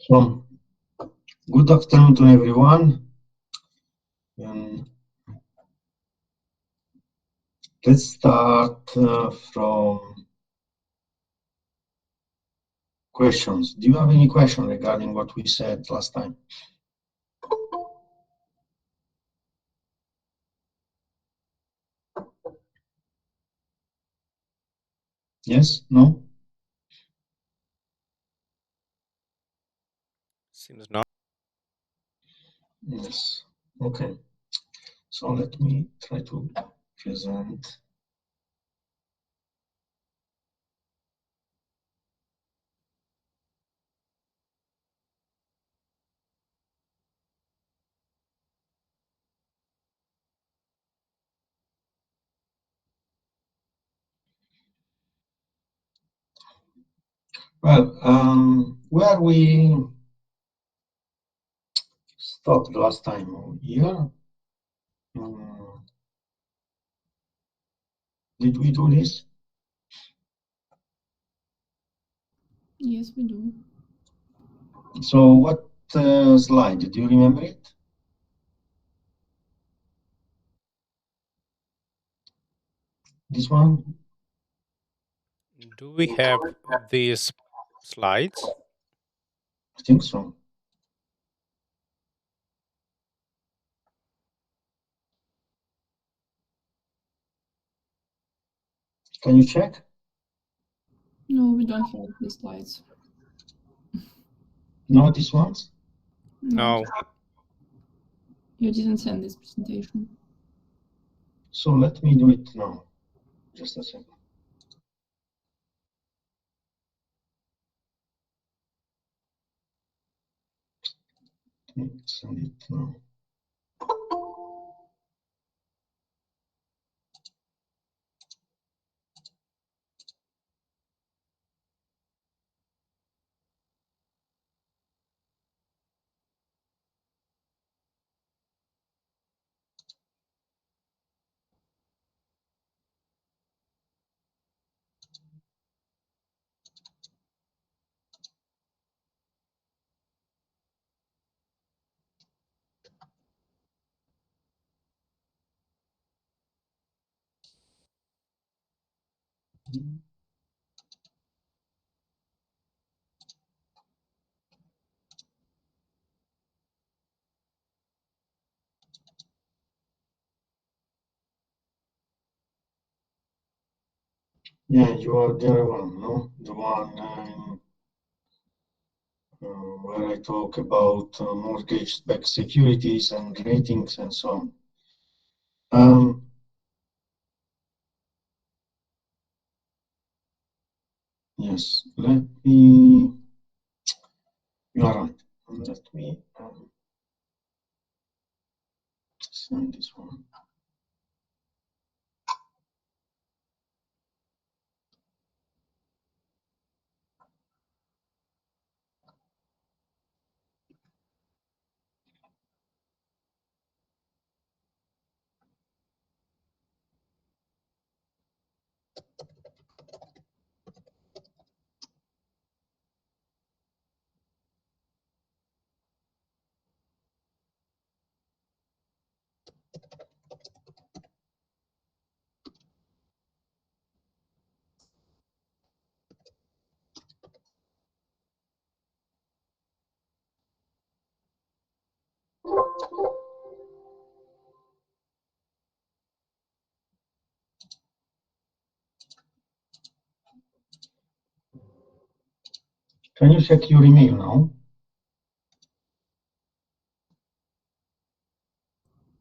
So, good afternoon to everyone. Um, let's start from questions. Do you have any question regarding what we said last time? Yes? No? Seems not. Yes. Okay. So let me try to present. Well, where we stopped last time here, did we do this? Yes, we do. So what slide? Do you remember it? This one? Do we have these slides? I think so. Can you check? No, we don't have the slides. No, these ones? No. You didn't send this presentation. So let me do it now. Just a second. Let me send it now. Yeah, you are the other one, no? The one where I talk about mortgage-backed securities and ratings and so on. Yes, let me. You are right. Let me send this one. Can you check your email now?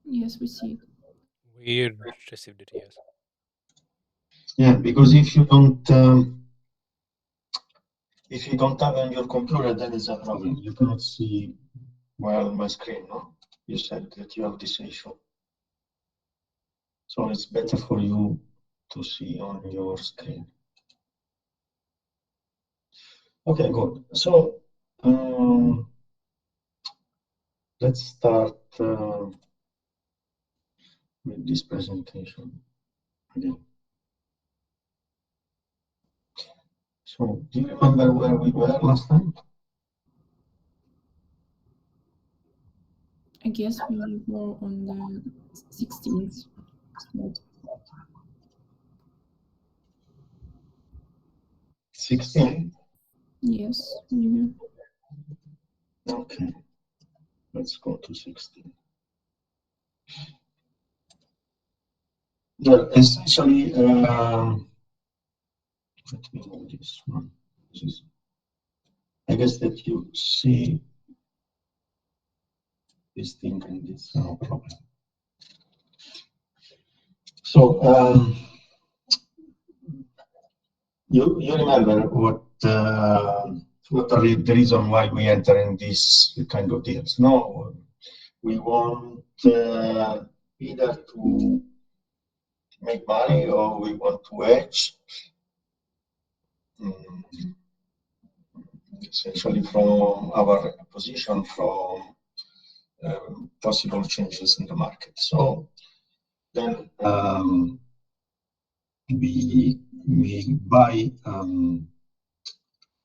Yes, we see it. We received it, yes. Yeah, because if you don't have on your computer, that is a problem. You cannot see well my screen, no? You said that you have this issue. So it's better for you to see on your screen. Okay, good. So let's start with this presentation again. So do you remember where we were last time? I guess we were on the 16th slide. 16? Yes, we were. Okay, let's go to 16. Yeah, essentially, let me move this one. I guess that you see this thing and this no problem. So you remember what are the reason why we enter in this kind of deals? No, we want either to make money or we want to hedge. Essentially from our position from possible changes in the market. So then we buy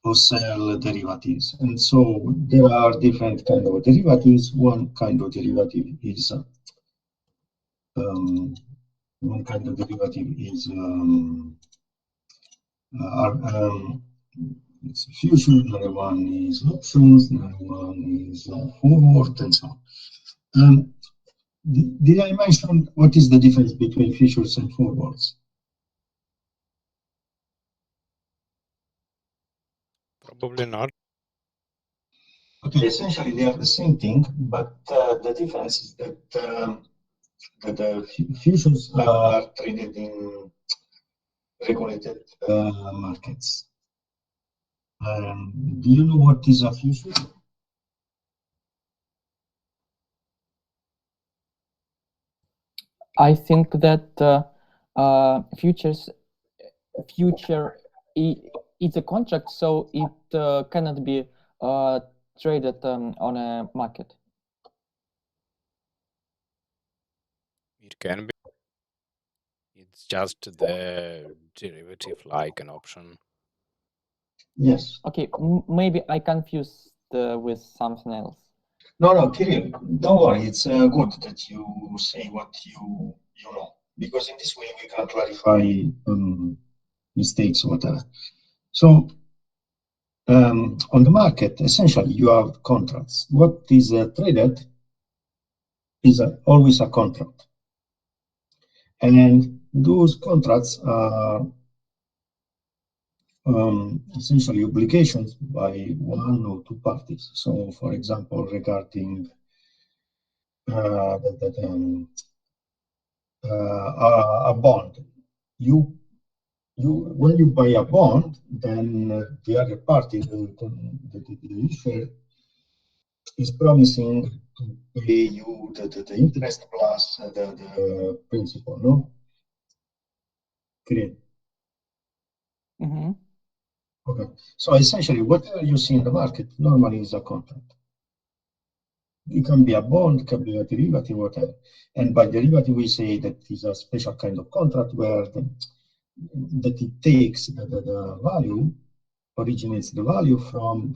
or sell derivatives. And so there are different kind of derivatives. One kind of derivative is it's a future, another one is options, another one is forward, and so on. Did I mention what is the difference between futures and forwards? Probably not. Okay, essentially they are the same thing, but the difference is that the futures are traded in regulated markets. Do you know what is a future? I think that future is a contract, so it cannot be traded on a market. It can be. It's just the derivative like an option. Yes. Okay, maybe I confused with something else. No, Kirill, don't worry. It's good that you say what you know, because in this way we can clarify mistakes or whatever. So on the market, essentially, you have contracts. What is traded is always a contract. And those contracts are essentially obligations by one or two parties. So, for example, regarding a bond, when you buy a bond, then the other party, the issuer, is promising to pay you the interest plus the principal, no? Great. Mm-hmm. Okay. So essentially, whatever you see in the market normally is a contract. It can be a bond, it can be a derivative, whatever. And by derivative, we say that is a special kind of contract where that it takes the value, originates the value from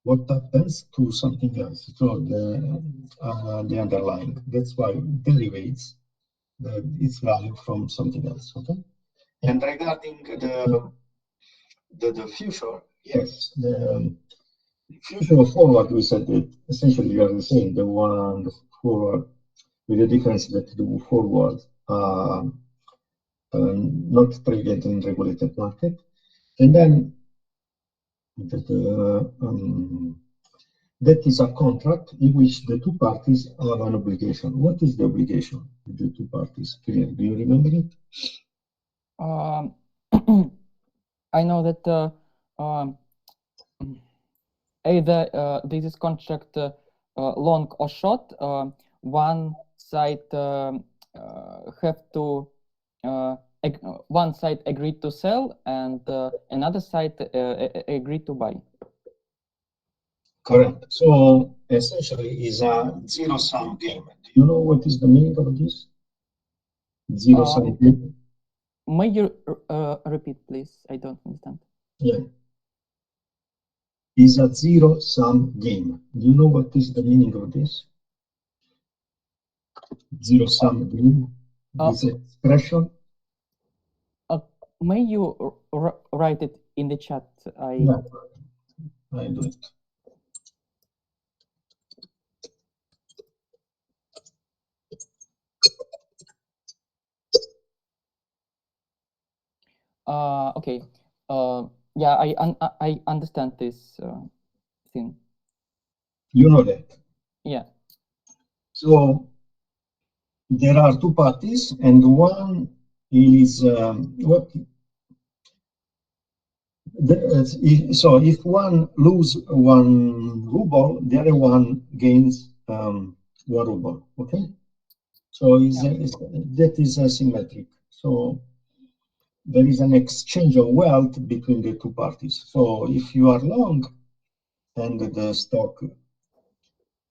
what happens to something else, so the underlying. That's why it derivates its value from something else. Okay. And regarding the future, yes, the future or forward, we said that essentially you are the same. The one forward, with the difference that the forward not traded in regulated market, and then that is a contract in which the two parties have an obligation. What is the obligation of the two parties? Clear? Do you remember it? I know that either this is contract long or short. One side have to one side agreed to sell and another side agreed to buy. Correct. So essentially, is a zero-sum game. Do you know what is the meaning of this? Zero-sum game. May you repeat, please? I don't understand. Yeah. Is a zero-sum game. Do you know what is the meaning of this? Zero-sum game. This expression. May you write it in the chat? Yeah, I do it. Okay. Yeah, I understand this thing. You know that. Yeah. So there are two parties, and one is what. So if one lose 1 ruble, the other one gains 1 ruble. Okay. So that is asymmetric. So there is an exchange of wealth between the two parties. So if you are long and the stock,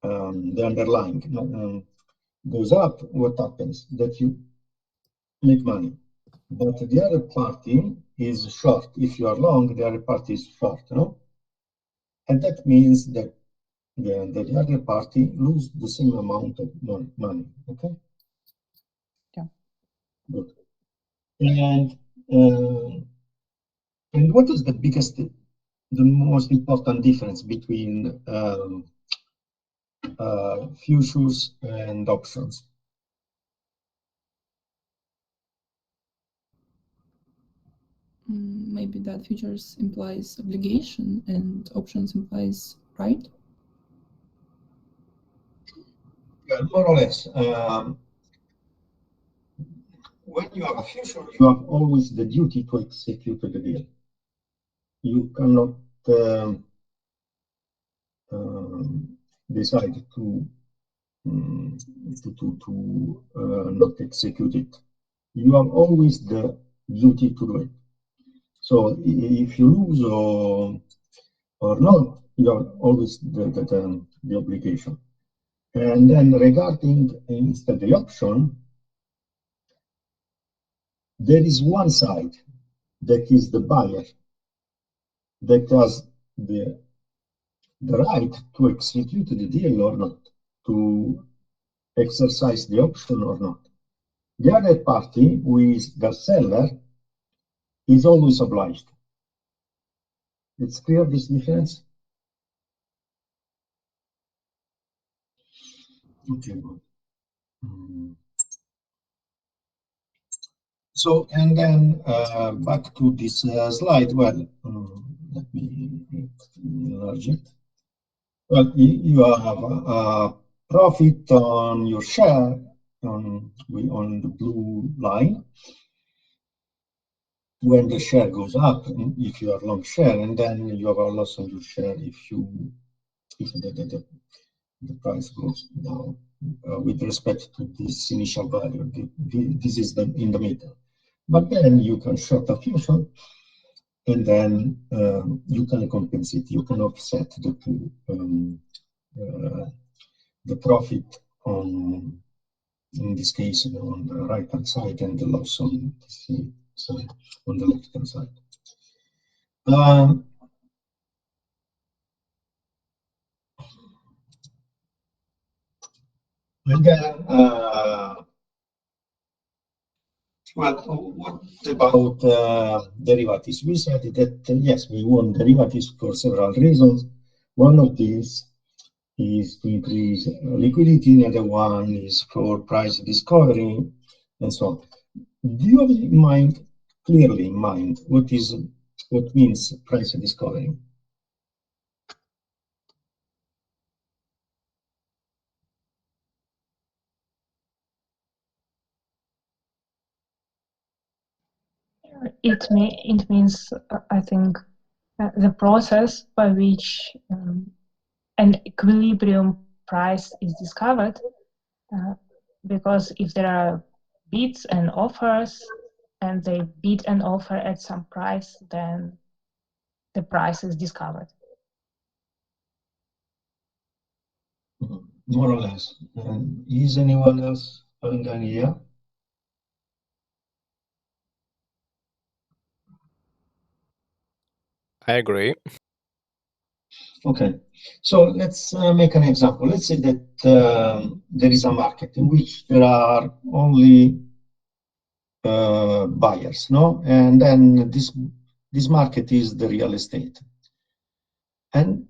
the underlying goes up, what happens? That you make money. But the other party is short. If you are long, the other party is short, no? And that means that the other party lose the same amount of money. Okay. Yeah. Good. And what is the biggest, the most important difference between futures and options? Maybe that futures implies obligation and options implies right? Yeah, more or less. When you have a future, you have always the duty to execute the deal. You cannot decide to not execute it. You have always the duty to do it. So if you lose or not, you have always the obligation. And then regarding instead the option, there is one side that is the buyer that has the right to execute the deal or not, to exercise the option or not. The other party, who is the seller, is always obliged. It's clear, this difference? Okay, good. So, and then back to this slide. Well, let me enlarge it. Well, you have a profit on your share on the blue line when the share goes up, if you are long share, and then you have a loss on your share if the price goes down with respect to this initial value. This is in the middle. But then you can short a future, and then you can compensate. You can offset the two, the profit on, in this case, on the right hand side, and the loss on this side, on the left hand side. And then, well, what about derivatives? We said that yes, we want derivatives for several reasons. One of these is to increase liquidity, another one is for price discovery, and so on. Do you have in mind, clearly in mind, what means price discovery? It means, I think, the process by which an equilibrium price is discovered, because if there are bids and offers and they bid and offer at some price, then the price is discovered. More or less. Is anyone else having an idea? I agree. Okay, so let's make an example. Let's say that there is a market in which there are only buyers, no? And then this market is the real estate. And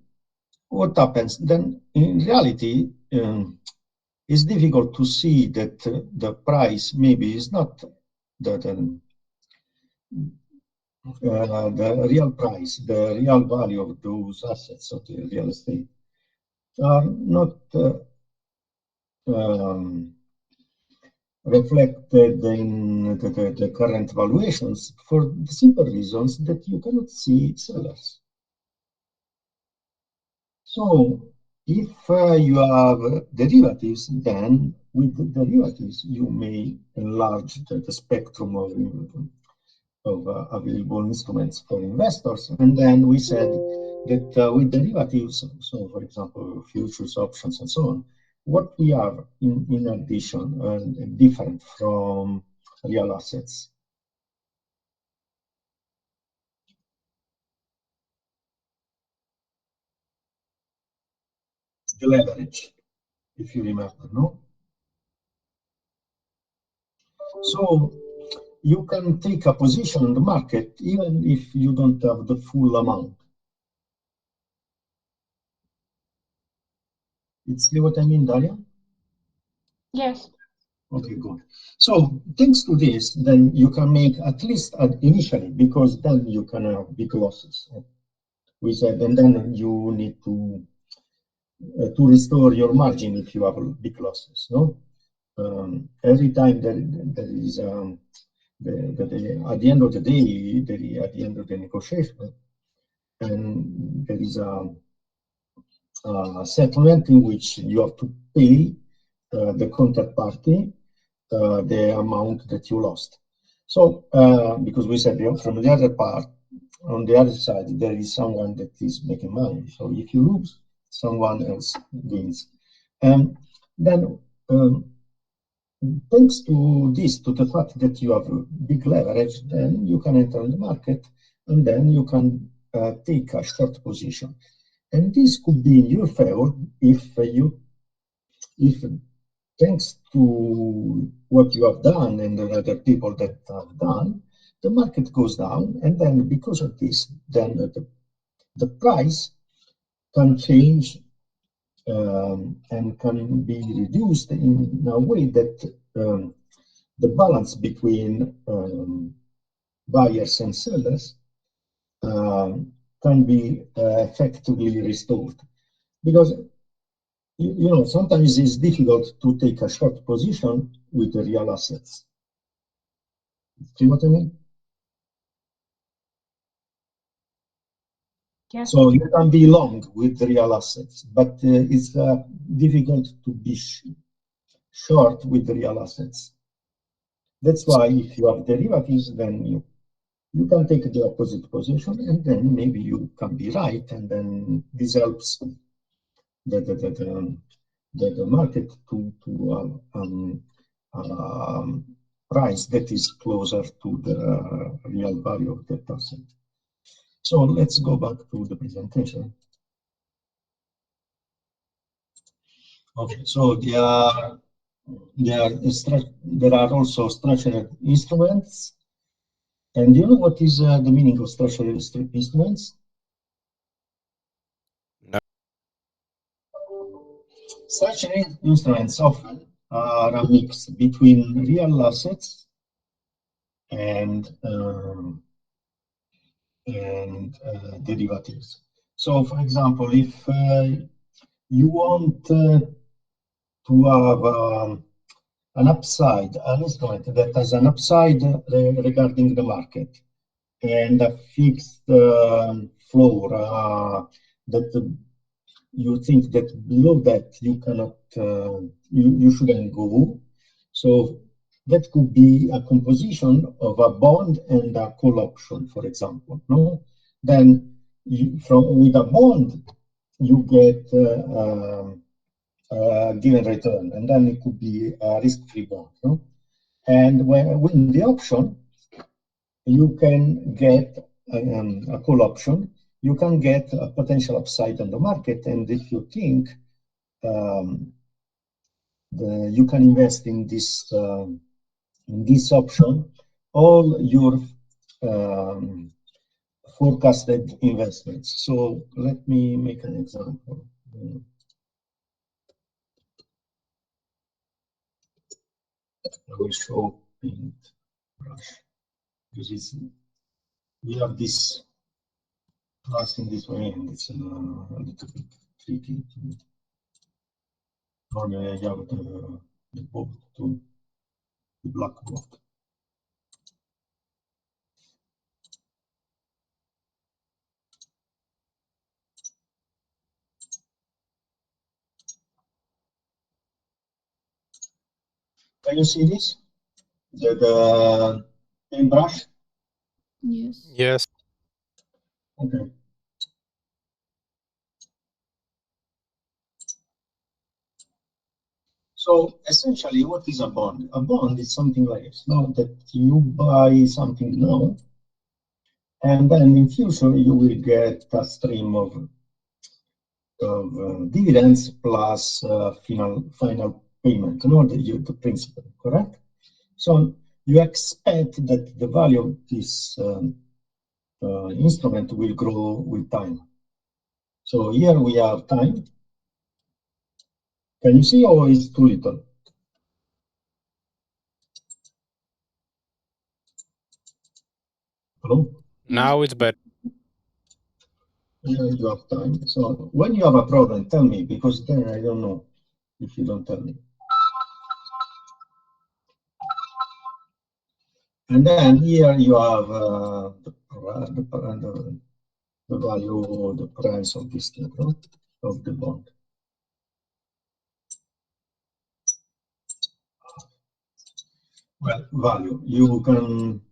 what happens then? In reality, it's difficult to see that the price maybe is not the real price, the real value of those assets of the real estate are not reflected in the current valuations for the simple reasons that you cannot see sellers. So if you have derivatives, then with the derivatives you may enlarge the spectrum of available instruments for investors. And then we said that with derivatives, so for example, futures, options, and so on, what we have in addition different from real assets. The leverage, if you remember, no? So you can take a position in the market even if you don't have the full amount. You see what I mean, Daria? Yes. Okay, good. So thanks to this, then you can make at least initially, because then you can have big losses. We said, and then you need to restore your margin if you have big losses. No, every time there is at the end of the day, at the end of the negotiation, and there is a settlement in which you have to pay the counterparty the amount that you lost. So, because we said from the other part, on the other side, there is someone that is making money. So if you lose, someone else gains. And then, thanks to this, to the fact that you have big leverage, then you can enter the market and then you can take a short position. And this could be in your favor if thanks to what you have done and the other people that have done, the market goes down, and then because of this, then the price can change and can be reduced in a way that the balance between buyers and sellers can be effectively restored. Because you know, sometimes it's difficult to take a short position with the real assets. See what I mean? Yeah. So you can be long with the real assets, but it's difficult to be short with the real assets. That's why if you have derivatives, then you can take the opposite position, and then maybe you can be right, and then this helps the market to price that is closer to the real value of that asset. So let's go back to the presentation. Okay, so there are also structured instruments. And do you know what is the meaning of structured instruments? No. Structured instruments often are a mix between real assets and derivatives. So, for example, if you want to have an instrument that has an upside regarding the market, and a fixed floor that you think that below that you cannot, you shouldn't go. So that could be a composition of a bond and a call option, for example. No, then with a bond you get given return, and then it could be a risk-free bond. No? And when the option, you can get a call option, you can get a potential upside on the market, and if you think you can invest in this option all your forecasted investments. So let me make an example. I will show paintbrush because we have this class in this way, and it's a little bit tricky to normally I have the board to the blackboard. Can you see this? The paintbrush? Yes. Yes. Okay. So essentially, what is a bond? A bond is something like this, no? That you buy something now, and then in future you will get a stream of dividends plus final payment, no? The principal, correct? So you expect that the value of this instrument will grow with time. So here we have time. Can you see, or is too little? Hello? Now it's better. Here you have time. So when you have a problem, tell me, because then I don't know if you don't tell me. And then here you have the value, the price of this thing, right? Of the bond. Well, value. You can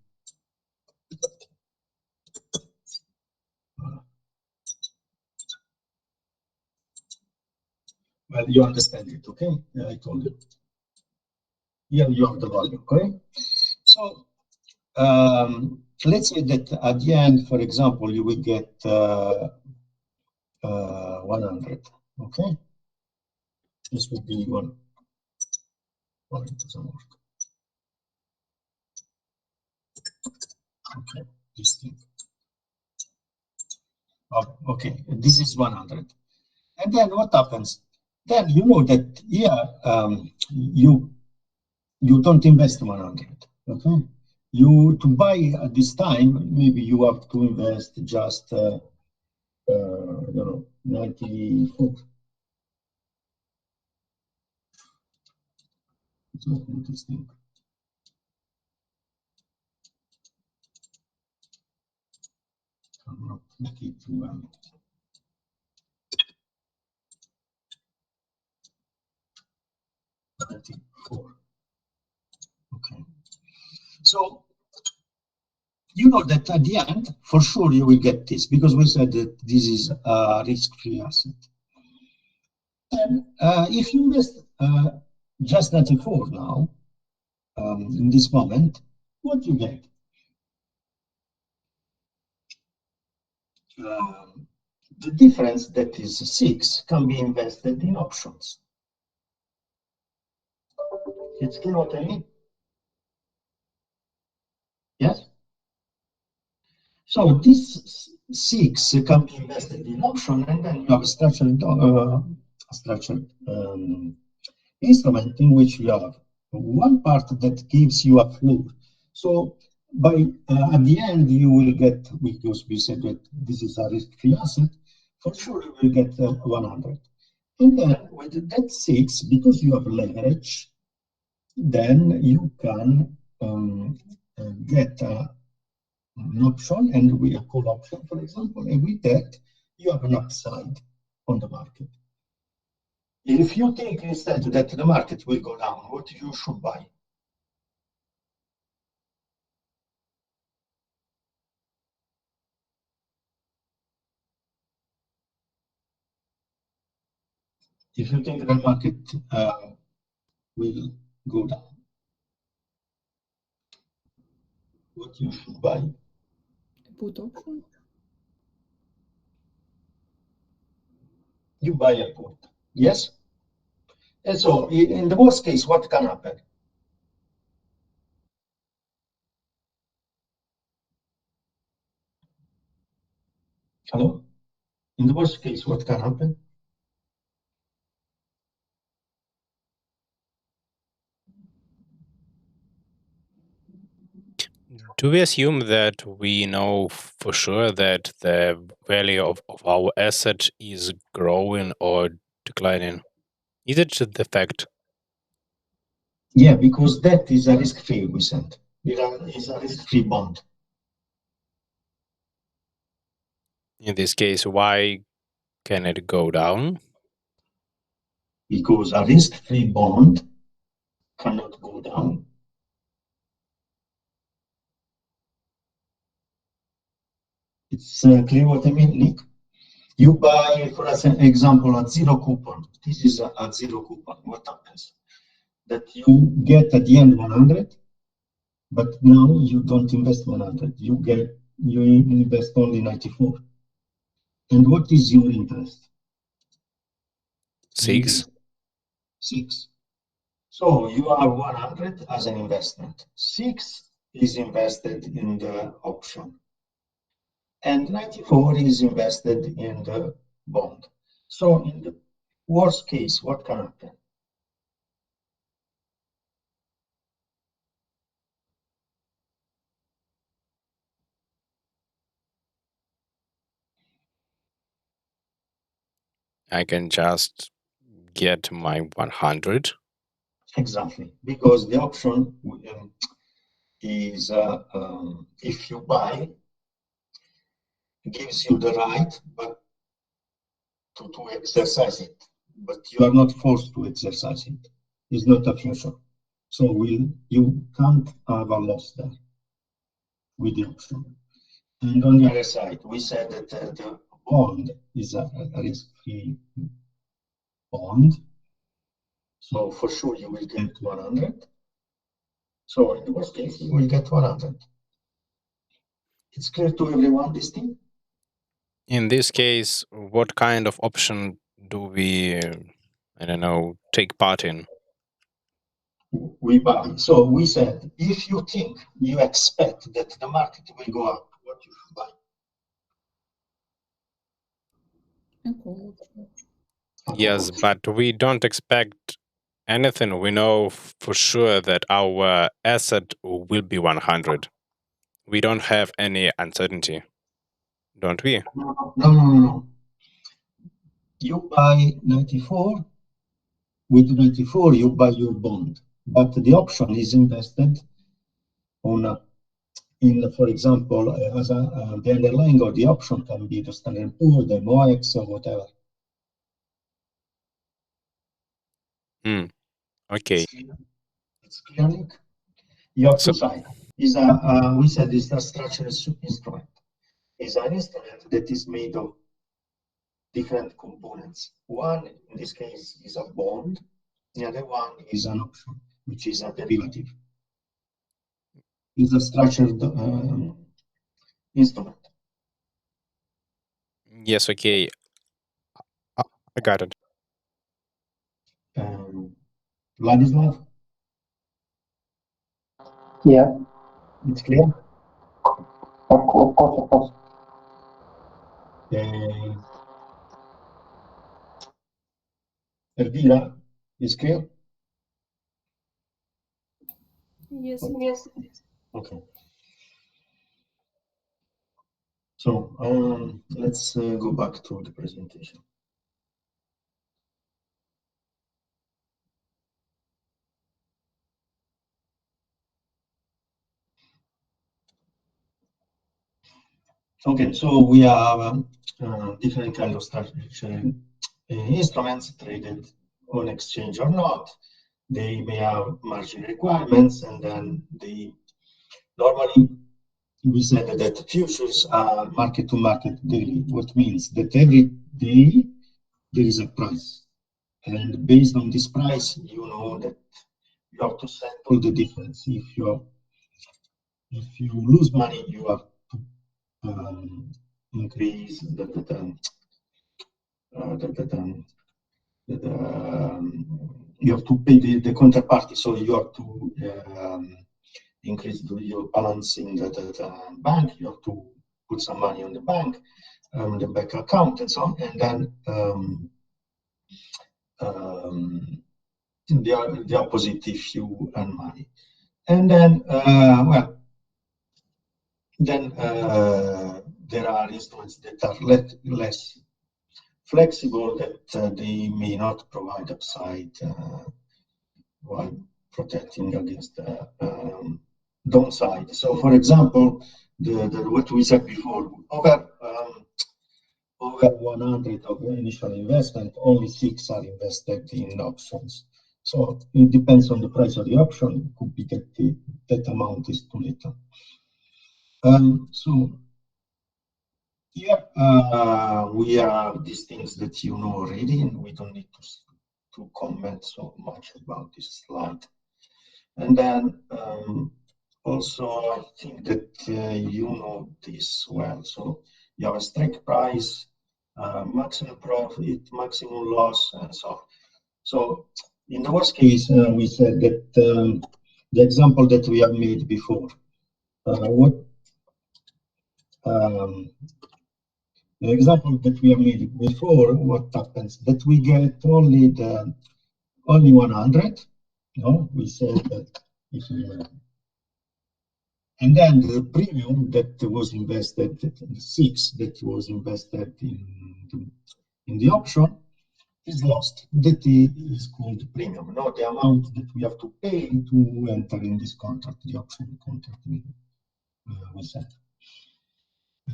well, you understand it, okay? Yeah, I told you. Here you have the value, okay? So let's say that at the end, for example, you will get 100, okay? This would be one. Oh, it doesn't work. Okay, this thing. Oh, okay, this is 100. And then what happens? Then you know that here you don't invest 100. Okay, you to buy at this time maybe you have to invest just you know 94. It's not interesting. I'm not making it too well. Okay, so you know that at the end, for sure, you will get this because we said that this is a risk-free asset. And if you invest just 94 now, in this moment, what you get? The difference, that is 6, can be invested in options. It's clear what I mean? Yes? So this 6 can be invested in option, and then you have a structured instrument in which you have one part that gives you a floor. So by at the end you will get, because we said that this is a risk-free asset, for sure you will get 100. And then with that 6, because you have leverage, then you can get an option, and we a call option, for example, and with that, you have an upside on the market. If you think instead that the market will go down, what you should buy? If you think the market will go down, what you should buy? Put option. You buy a put, yes? And so in the worst case, what can happen? Hello? In the worst case, what can happen? Do we assume that we know for sure that the value of our asset is growing or declining? Is it the fact? Yeah, because that is a risk-free, we said. It is a risk-free bond. In this case, why can it go down? Because a risk-free bond cannot go down. It's clear what I mean, Nick? You buy, for example, a zero coupon. This is a zero coupon. What happens? That you get at the end 100, but now you don't invest 100. You invest only 94. And what is your interest? 6. 6. So you have 100 as an investment. 6 is invested in the option. And 94 is invested in the bond. So in the worst case, what can happen? I can just get my 100. Exactly, because the option is if you buy, gives you the right, but to exercise it. But you are not forced to exercise it. It's not a future. So you can't have a loss there with the option. And on the other side, we said that the bond is a risk-free bond. So for sure you will get 100. So in the worst case, you will get 100. It's clear to everyone, this thing? In this case, what kind of option do we, I don't know, take part in? We buy. So we said, if you think, you expect that the market will go up, what you should buy? A call option. Yes, but we don't expect anything. We know for sure that our asset will be 100. We don't have any uncertainty, don't we? No. You buy 94. With 94, you buy your bond. But the option is invested on, for example, the underlying of the option can be the Standard Poor's, the MOEX, or whatever. Okay. It's clear, Nick? You have So- two sides. We said it's a structured instrument. It's an instrument that is made of different components. One, in this case, is a bond. The other one is an option, which is a derivative. It's a structured instrument. Yes, okay. I got it. Vladislav, Yeah, it's clear? of course. Elvira, is clear? Yes. Okay. So let's go back to the presentation. Okay, so we have different kind of structured instruments traded on exchange or not. They may have margin requirements, and then they normally we said that futures are market to market daily, what means that every day there is a price, and based on this price, you know that you have to settle the difference. If you lose money, you have to increase you have to pay the counterparty, so you have to increase your balance in the bank. You have to put some money on the bank account, and so on, and then the opposite if you earn money. And then, well, then there are instruments that are less flexible, that they may not provide upside while protecting against downside. So, for example, what we said before, over 100 of initial investment, only 6 are invested in options. So it depends on the price of the option. It could be that that amount is too little. So here we have these things that you know already, and we don't need to comment so much about this slide. And then also, I think that you know this well. So you have a strike price, maximum profit, maximum loss, and so on. So in the worst case, we said that the example that we have made before, the example that we have made before, what happens? That we get only 100. No, we said that if and then the premium that was invested, the 6 that was invested in the option, is lost. That is called premium. No, the amount that we have to pay to enter in this contract, the option contract we said.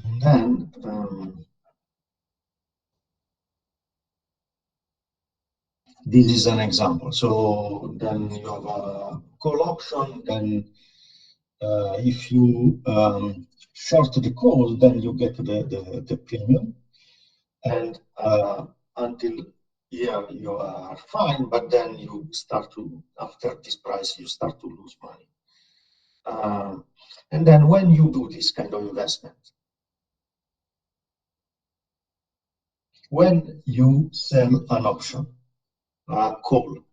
And then this is an example. So then you have a call option. Then if you short the call, then you get the premium, and until here you are fine, but then you start to, after this price, you start to lose money. And then when you do this kind of investment, when you sell an option, a call,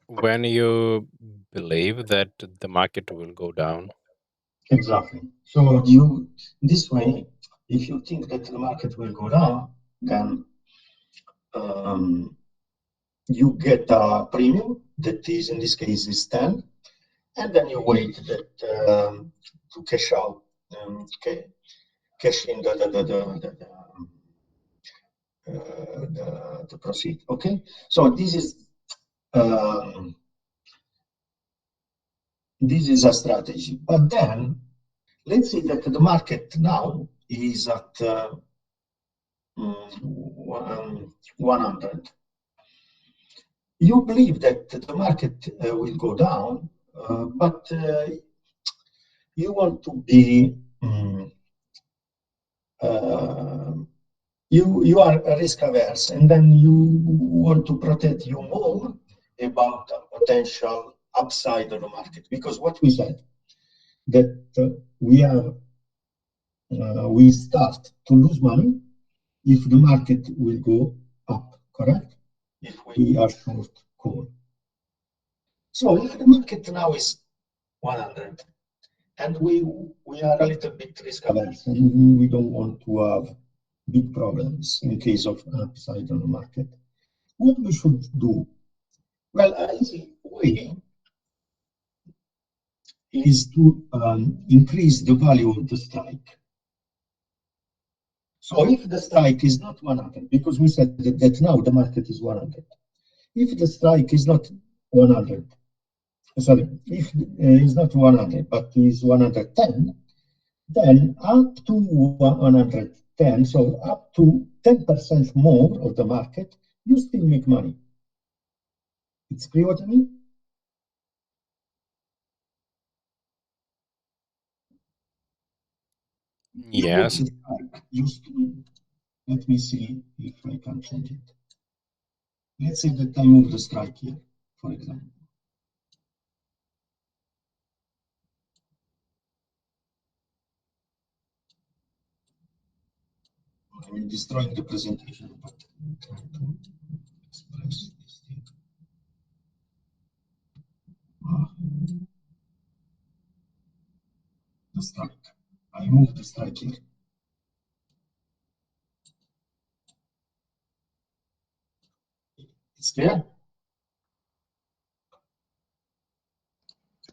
when you believe that the market will go down. Exactly. So you, this way, if you think that the market will go down, then you get a premium that is, in this case, is 10, and then you wait that to cash out, cash in the proceed. Okay, so this is a strategy. But then let's say that the market now is at 100. You believe that the market will go down, but you want to be you are risk averse, and then you want to protect you more about a potential upside of the market, because what we said that we start to lose money if the market will go up, correct? If we are short call. So if the market now is 100, and we are a little bit risk averse, and we don't want to have big problems in case of upside on the market, what we should do? Well, an easy way is to increase the value of the strike. So if the strike is not 100, because we said that now the market is 100. If the strike is not 100, sorry, if it's not 100, but is 110, then up to 110, so up to 10% more of the market, you still make money. It's clear what I mean? Yes. Let me see if I can change it. Let's say that I move the strike here, for example. I'm destroying the presentation, but I'm trying to express this thing. The strike. I move the strike here. It's clear?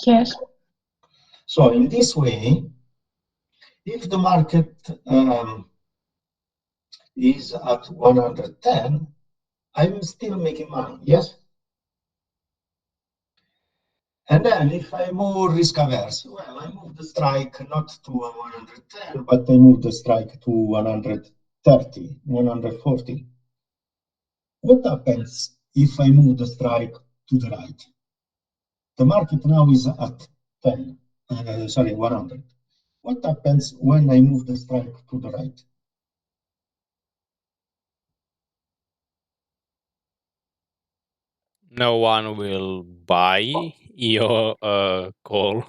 Yes. So in this way, if the market is at 110, I'm still making money, yes? And then if I'm more risk averse, well, I move the strike not to 110, but I move the strike to 130, 140. What happens if I move the strike to the right? The market now is at 10, 100. What happens when I move the strike to the right? No one will buy your call.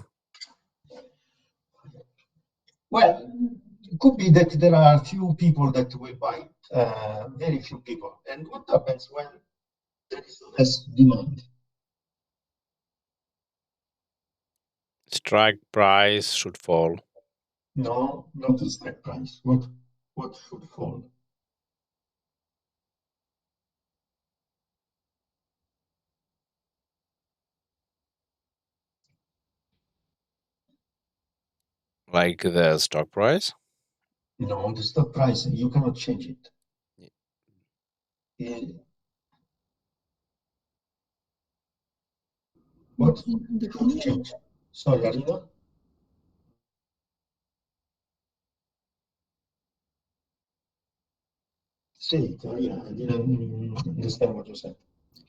Well, it could be that there are few people that will buy, very few people. And what happens when there is less demand? Strike price should fall. No, not the strike price. What should fall? Like the stock price? No, the stock price, you cannot change it. What should change? Sorry, Arina? Say it, Arina. I didn't understand what you said.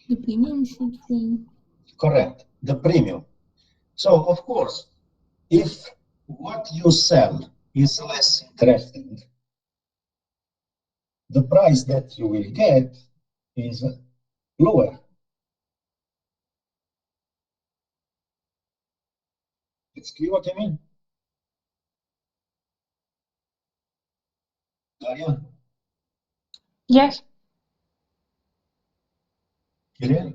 The premium should fall. Correct, the premium. So, of course, if what you sell is less interesting, the price that you will get is lower. It's clear what I mean? Daria? Yes. Clear?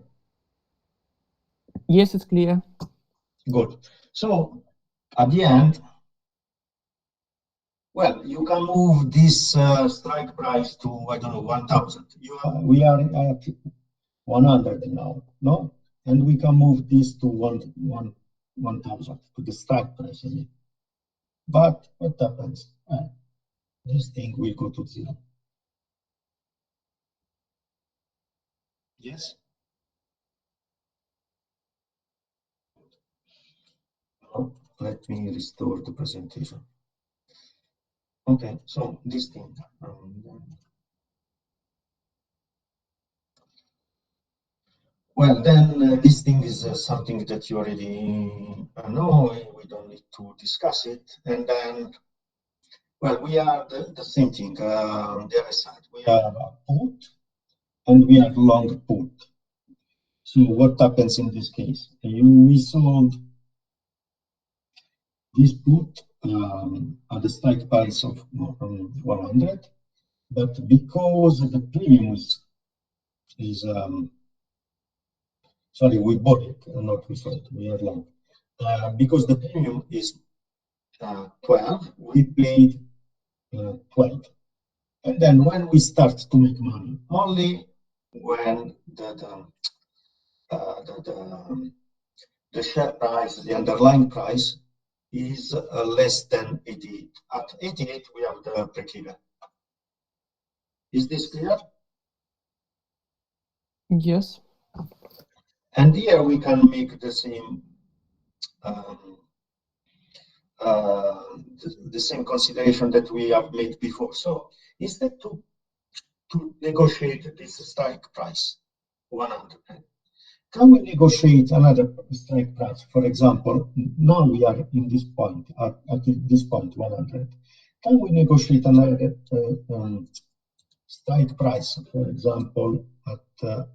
Yes, it's clear. Good. So, at the end, well, you can move this strike price to, I don't know, 1,000. We are at 100 now, no? And we can move this to 1,000, to the strike price. I mean. But what happens? This thing will go to 0. Yes? Now, let me restore the presentation. Okay, so this thing. Well, then this thing is something that you already know. We don't need to discuss it. And then, well, we are the same thing. The other side, we are put and we are long put. So what happens in this case? We sold this put at the strike price of 100, but because the premium is sorry, we bought it, not we sold. We are long because the premium is 12. We paid 12, and then when we start to make money, only when the share price, the underlying price, is less than 88. At 88, we have the break-even. Is this clear? Yes. And here we can make the same the same consideration that we have made before. So instead to negotiate this strike price, 100, can we negotiate another strike price? For example, now we are in this point, at this point, 100. Can we negotiate another strike price, for example, at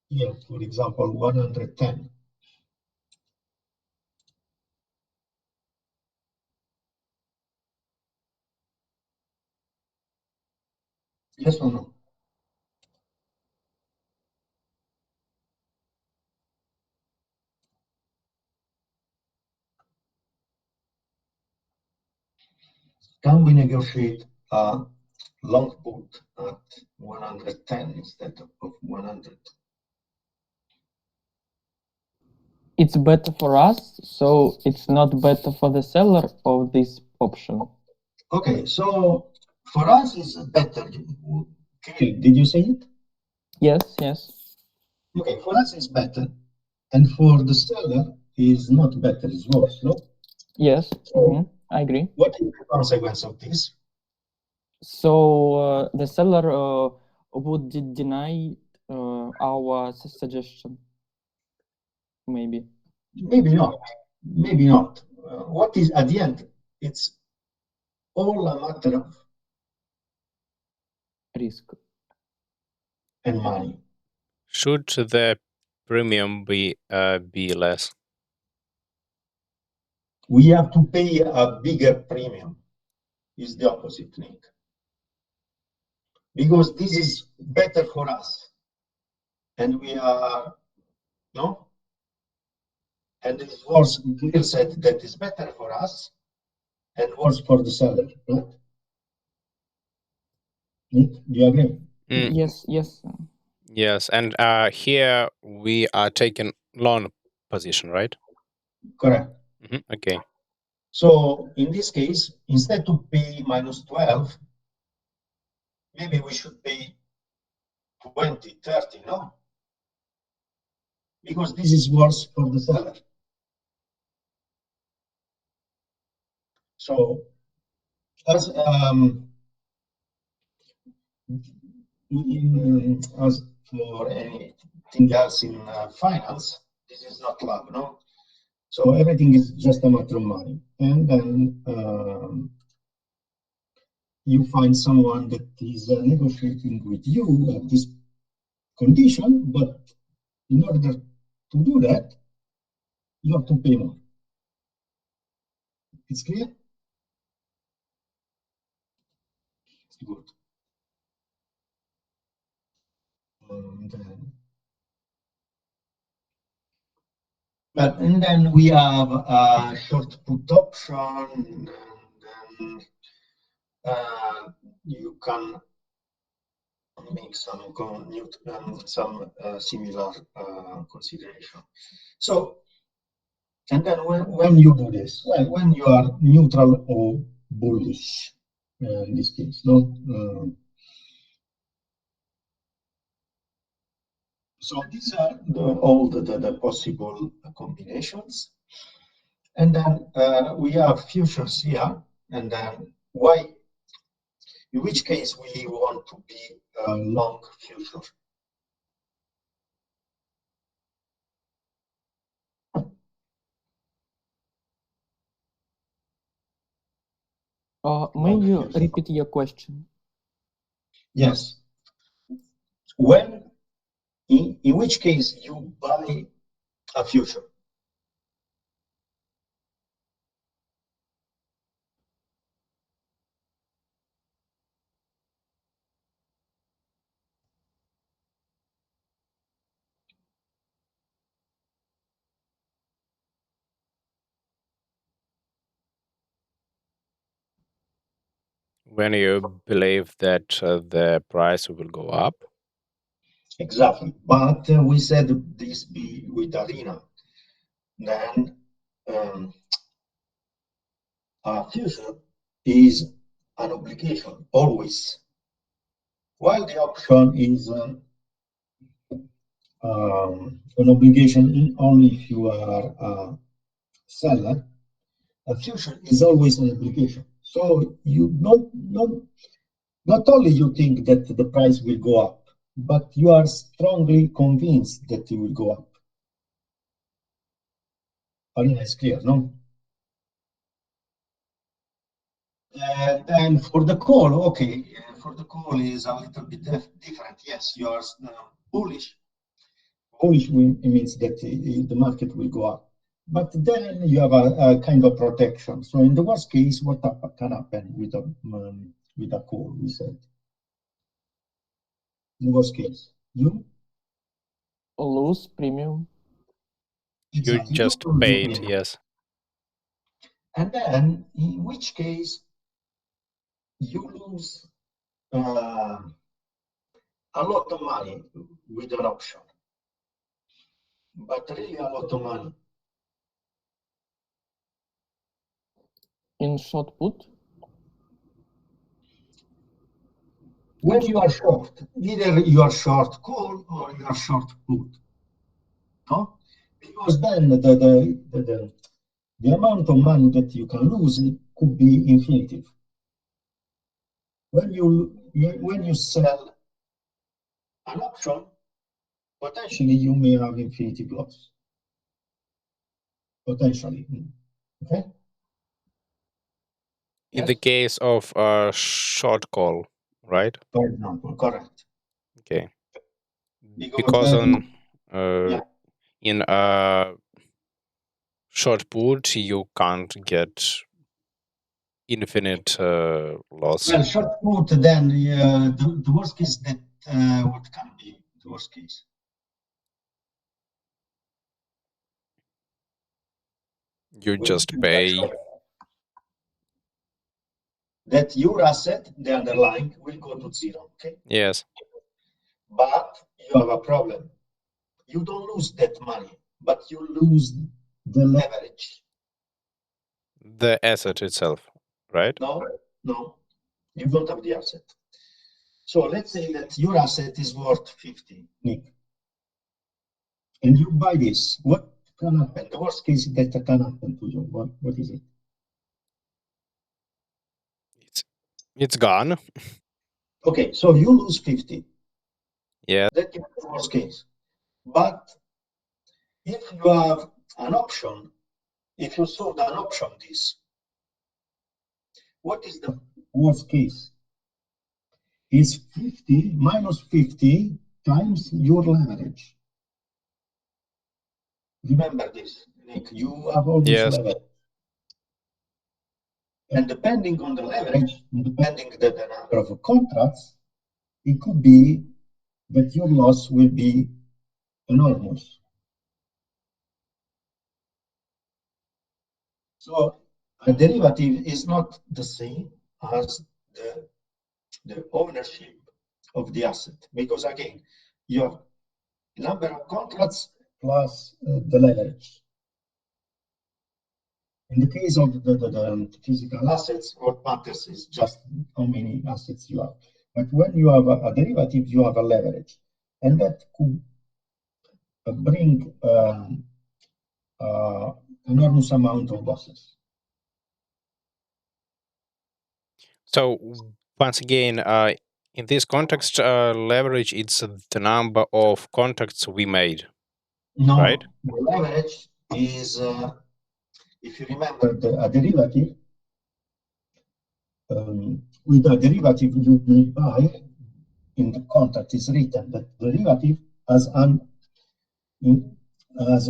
here, for example, 110? Yes or no? Can we negotiate a long put at 110 instead of 100? It's better for us, so it's not better for the seller of this option. Okay, so for us it's better. Okay, did you say it? Yes, yes. Okay, for us it's better, and for the seller is not better, it's worse, no? Yes, I agree. What is the consequence of this? So the seller would deny our suggestion, maybe. Maybe not. Maybe not. What is at the end? It's all a matter of Risk. and money. Should the premium be less? We have to pay a bigger premium. Is the opposite thing. Because this is better for us. And we are, no? And it was clear said that is better for us and worse for the seller, right? Nick, do you agree? Yes, yes. Yes, and here we are taking long position, right? Correct. Okay. So in this case, instead to pay minus 12, maybe we should pay 20, 30, no? Because this is worse for the seller. So as as for anything else in finance, this is not love, no? So everything is just a matter of money. And then you find someone that is negotiating with you at this condition, but in order to do that, you have to pay more. It's clear? Good. And then we have a short put option, and then you can make some similar consideration. So, and then when you do this, well, when you are neutral or bullish, in this case, no. So these are all the possible combinations. And then we have futures here, and then why, in which case we want to be long future. May you repeat your question? Yes. When, in which case you buy a future. When you believe that the price will go up? Exactly. But we said this be with Arena. Then a future is an obligation, always. While the option is an obligation only if you are a seller, a future is always an obligation. So you not only you think that the price will go up, but you are strongly convinced that it will go up. Arina is clear, no? And for the call, okay, for the call is a little bit different. Yes, you are bullish. Bullish means that the market will go up. But then you have a kind of protection. So in the worst case, what can happen with a call, we said? In the worst case, you Lose premium. You exactly, just lose the paid, premium. yes. And then, in which case, you lose a lot of money with an option, but really a lot of money. In short put? When you are short, either you are short call or you are short put, no? Because then the amount of money that you can lose could be infinitive. When you sell an option, potentially you may have infinitive loss. Potentially, okay? In the Yes, case of a short call, right? for example, correct. Okay. Because Because then, on yeah. in a short put you can't get infinite loss. Well, short put, then the worst case that what can be the worst case? You just pay. That your asset, the underlying, will go to zero, okay? Yes. But you have a problem. You don't lose that money, but you lose the leverage. The asset itself, right? No, you don't have the asset. So let's say that your asset is worth 50, Nick, and you buy this. What can happen? The worst case that can happen to you. What is it? It's gone. Okay, so you lose 50. Yeah. That is the worst case. But if you have an option, if you sold an option this, what is the worst case? Is 50 minus 50 times your leverage. Remember this, Nick, you have always Yes. leverage. And depending on the leverage, depending on the number of contracts, it could be that your loss will be enormous. So a derivative is not the same as the ownership of the asset, because again, you have number of contracts plus the leverage. In the case of the physical assets, what matters is just how many assets you have. But when you have a derivative, you have a leverage, and that could bring enormous amount of losses. So once again, in this context, leverage it's the number of contracts we made. No, right? The leverage is, if you remember, a derivative. With a derivative, you will buy. In the contract is written that the derivative as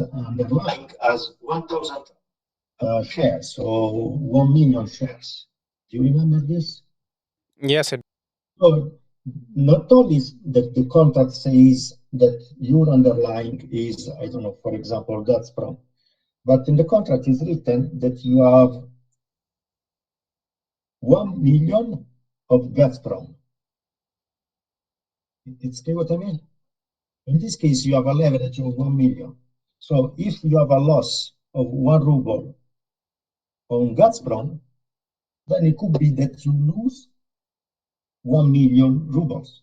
underlying as 1,000 shares, so 1 million shares. Do you remember this? Yes. So not only that the contract says that your underlying is, I don't know, for example, Gazprom, but in the contract is written that you have 1 million of Gazprom. It's clear what I mean? In this case, you have a leverage of 1 million. So if you have a loss of 1 ruble on Gazprom, then it could be that you lose 1 million rubles.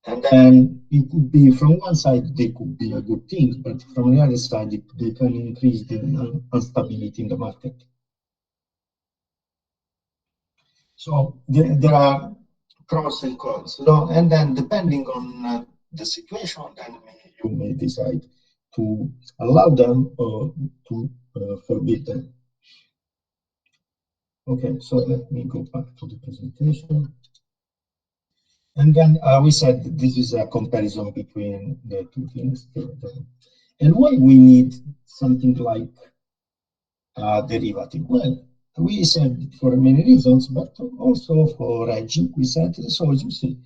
And then it could be from one side, they could be a good thing, but from the other side, they can increase the instability in the market. So there are pros and cons. No? And then depending on the situation, then you may decide to allow them or to forbid them. Okay, so let me go back to the presentation. And then we said that this is a comparison between the two things. And why we need something like derivative? Well, we said for many reasons, but also for hedging, we said, so as you see,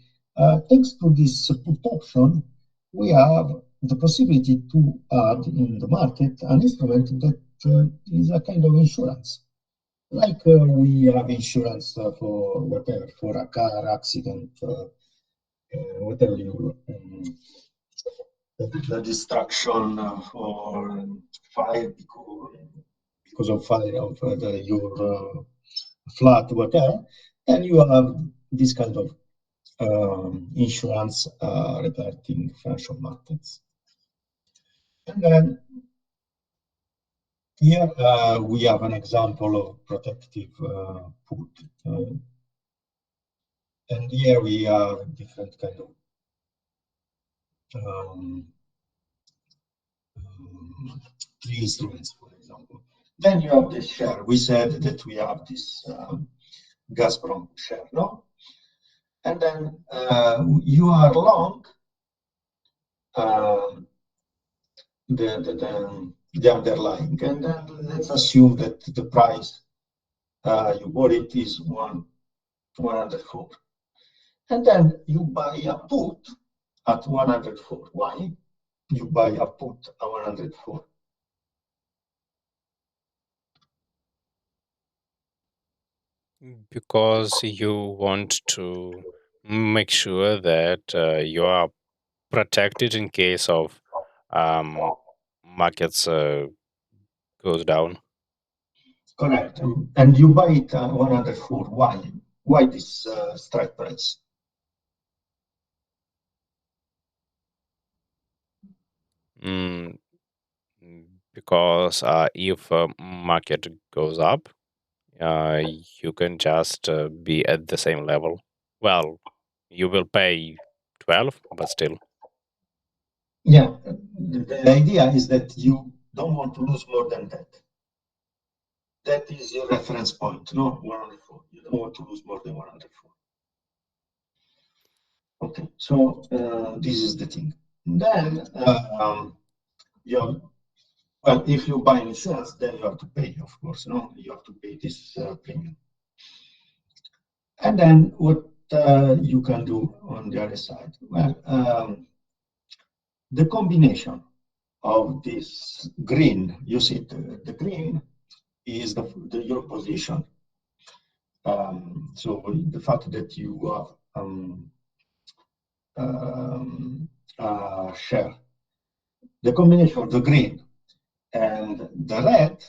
thanks to this put option, we have the possibility to add in the market an instrument that is a kind of insurance. Like we have insurance for whatever, for a car accident, whatever you, the destruction or fire because of fire of your flat, whatever, then you have this kind of insurance regarding financial markets. And then here we have an example of protective put. And here we have different kind of three instruments, for example. Then you have the share. We said that we have this Gazprom share, no? And then you are long the underlying, and then let's assume that the price you bought it is 104, and then you buy a put at 104. Why you buy a put at 104? Because you want to make sure that you are protected in case of markets goes down. Correct. And you buy it at 104. Why? Why this strike price? Because if market goes up, you can just be at the same level. Well, you will pay 12, but still. Yeah, the idea is that you don't want to lose more than that. That is your reference point, no? 104. You don't want to lose more than 104. Okay, so this is the thing. Then well, if you buy insurance, then you have to pay, of course, no? You have to pay this premium. And then what you can do on the other side? Well, the combination of this green, you see the green is your position. So the fact that you have share, the combination of the green and the red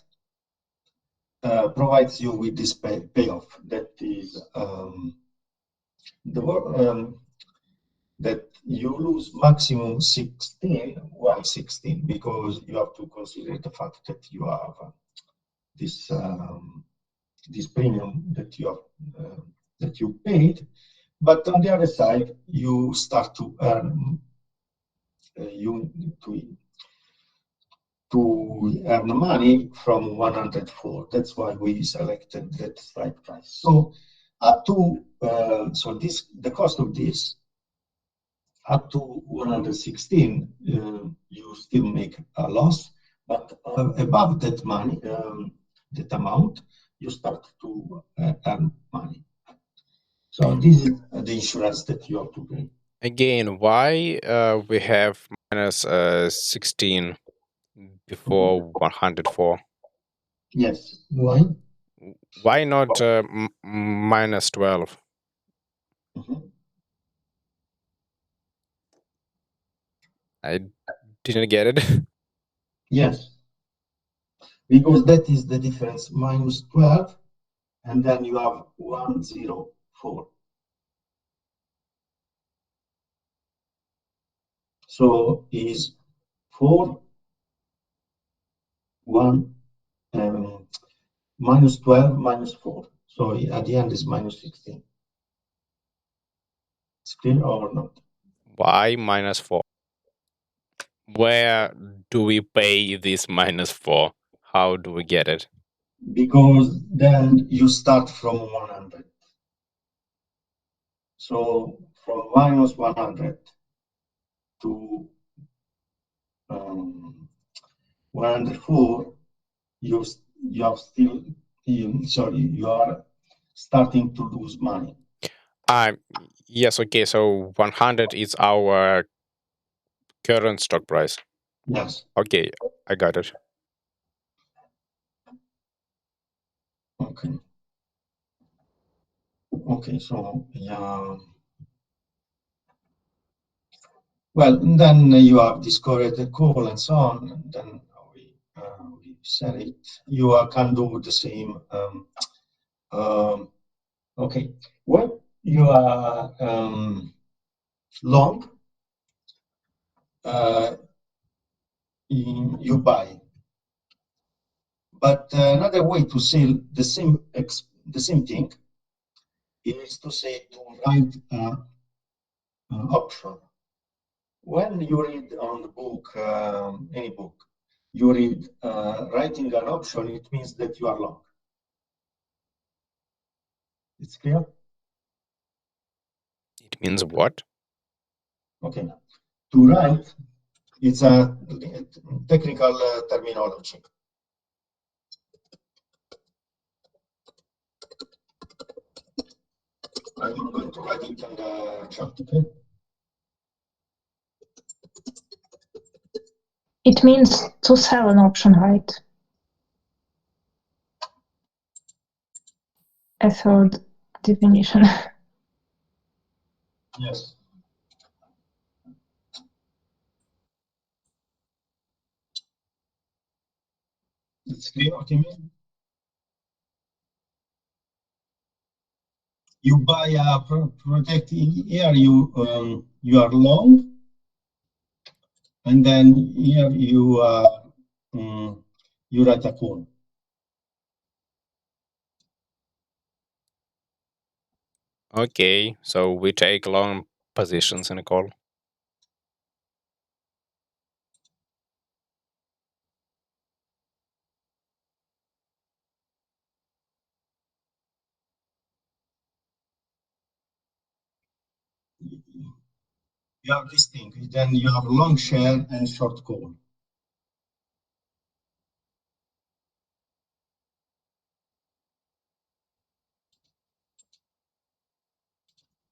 provides you with this payoff that is that you lose maximum 16. Why 16? Because you have to consider the fact that you have this this premium that you paid, but on the other side you start to earn to earn money from 104. That's why we selected that strike price. So up to the cost of this up to 116, you still make a loss, but above that money, that amount, you start to earn money. So this is the insurance that you have to pay. Again, why we have minus 16 before 104? Yes. Why? Why not minus 12? I didn't get it. Yes. Because that is the difference, minus 12, and then you have 104. So is 4, 1, minus 12, minus 4. So at the end is minus 16. It's clear or not? Why minus 4? Where do we pay this minus 4? How do we get it? Because then you start from 100. So from minus 100 to 104, you are still, you are starting to lose money. Yes, okay, so 100 is our current stock price. Yes. Okay, I got it. Okay. Okay, so yeah. Well, then you have discovered the call and so on, and then we sell it. You can do the same. Okay, when you are long, you buy. But another way to sell the same thing is to say to write an option. When you read on the book, any book, you read writing an option, it means that you are long. It's clear? It means what? Okay. To write, it's a technical terminology. I'm going to write it in the chat, okay? It means to sell an option, right? A third definition. Yes. It's clear what you mean? You buy a product here, you are long, and then here you write a call. Okay, so we take long positions in a call. You have this thing, then you have long share and short call.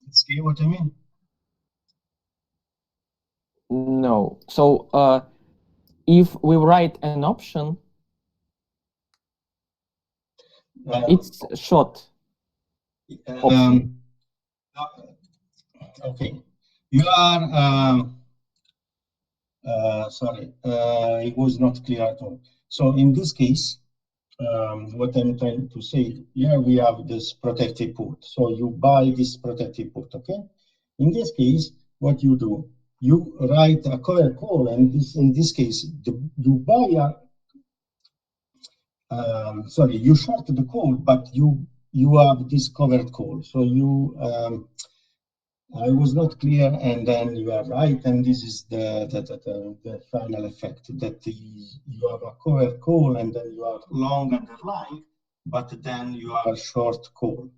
It's clear what I mean? No. So if we write an option, it's short. Option. Okay. You are sorry, it was not clear at all. So in this case, what I'm trying to say, here we have this protected put. So you buy this protected put, okay? In this case, what you do, you write a cover call, and in this case, you buy sorry, you short the call, but you have this covered call. So you I was not clear, and then you are right, and this is the final effect, that you have a covered call, and then you are long underlying, but then you are short call.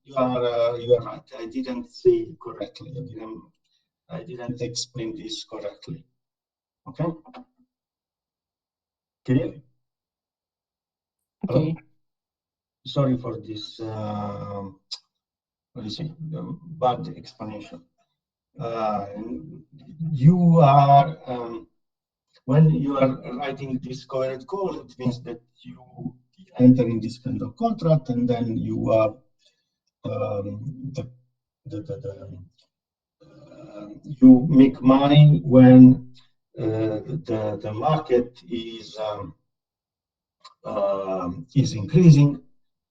You are right. I didn't say it correctly. I didn't explain this correctly. Okay. Clear? Okay. Sorry for this. What do you say? Bad explanation. You are when you are writing this covered call, it means that you enter in this kind of contract, and then you are you make money when the market is increasing,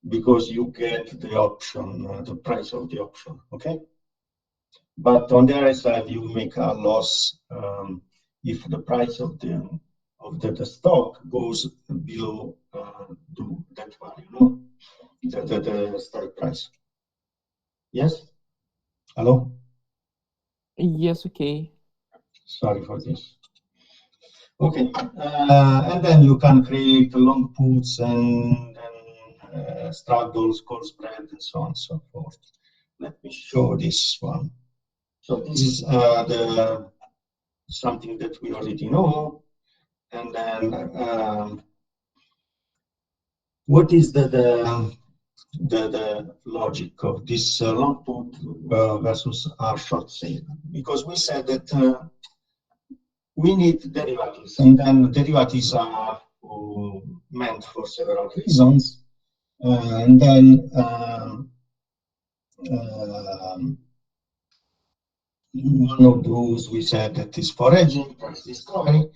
because you get the option, the price of the option. Okay. But on the other side, you make a loss if the price of the stock goes below that value, no? The strike price. Yes? Hello? Yes, okay. Sorry for this. Okay, and then you can create long puts and straddles, call spread, and so on and so forth. Let me show this one. So this is something that we already know. And then what is the logic of this long put versus our short sale? Because we said that we need derivatives, and then derivatives are meant for several reasons. And then one of those we said that is for hedging, price discovery,